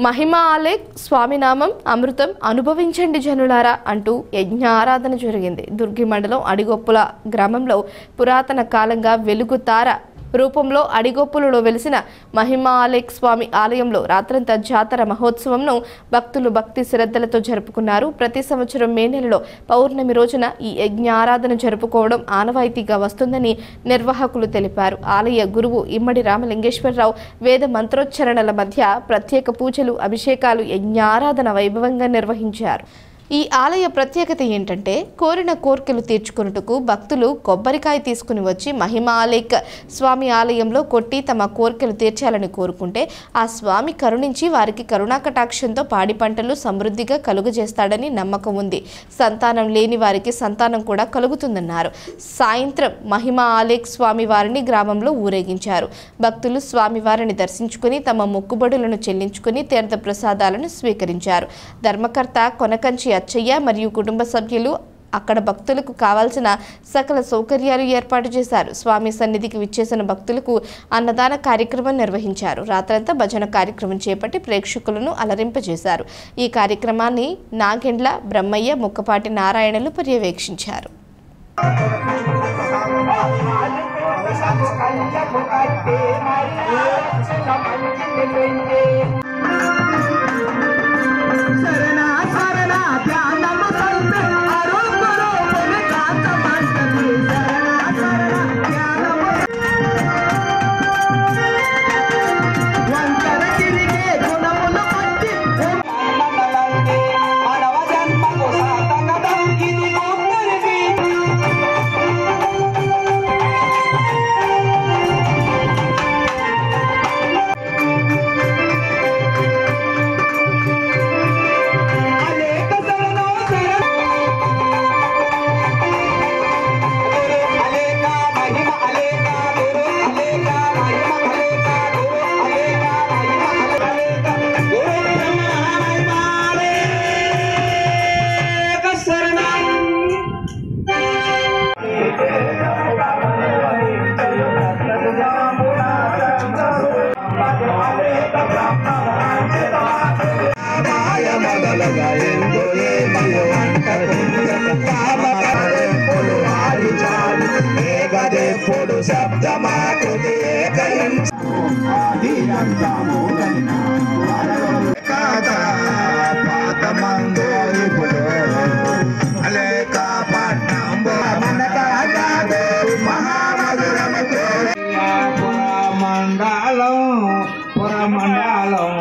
మహిమాలేక్ స్వామినామం అమృతం అనుభవించండి జనులారా అంటూ యజ్ఞారాధన జరిగింది. దుర్గి మండలం అడిగొప్పుల గ్రామంలో పురాతన కాలంగా వెలుగుతార రూపంలో అడిగొప్పులలో వెలిసిన మహిమాలేక్ స్వామి ఆలయంలో రాత్రంతా జాతర మహోత్సవంను భక్తులు భక్తి శ్రద్ధలతో జరుపుకున్నారు. ప్రతి సంవత్సరం మే నెలలో పౌర్ణమి రోజున ఈ యజ్ఞారాధన జరుపుకోవడం ఆనవాయితీగా వస్తుందని నిర్వాహకులు తెలిపారు. ఆలయ గురువు ఇమ్మడి రామలింగేశ్వరరావు వేద మంత్రోచ్చరణల మధ్య ప్రత్యేక పూజలు, అభిషేకాలు, యజ్ఞారాధన వైభవంగా నిర్వహించారు. ఈ ఆలయ ప్రత్యేకత ఏంటంటే కోరిన కోర్కెలు తీర్చుకున్నట్టుకు భక్తులు కొబ్బరికాయ తీసుకుని వచ్చి మహిమాలేక్ స్వామి ఆలయంలో కొట్టి తమ కోర్కెలు తీర్చాలని కోరుకుంటే ఆ స్వామి కరుణించి వారికి కరుణాకటాక్షంతో పాడి పంటలు సమృద్ధిగా కలుగజేస్తాడని నమ్మకం ఉంది. సంతానం లేని వారికి సంతానం కూడా కలుగుతుందన్నారు. సాయంత్రం మహిమాలేక్ స్వామి వారిని గ్రామంలో ఊరేగించారు. భక్తులు స్వామివారిని దర్శించుకుని తమ మొక్కుబడులను చెల్లించుకుని తీర్థ ప్రసాదాలను స్వీకరించారు. ధర్మకర్త కొనకంచి అచ్చయ్య మరియు కుటుంబ సభ్యులు అక్కడ భక్తులకు కావాల్సిన సకల సౌకర్యాలు ఏర్పాటు చేశారు. స్వామి సన్నిధికి విచ్చేసిన భక్తులకు అన్నదాన కార్యక్రమం నిర్వహించారు. రాత్రంతా భజన కార్యక్రమం చేపట్టి ప్రేక్షకులను అలరింపజేశారు. ఈ కార్యక్రమాన్ని నాగెండ్ల బ్రహ్మయ్య, ముక్కపాటి నారాయణలు పర్యవేక్షించారు. పురమండలం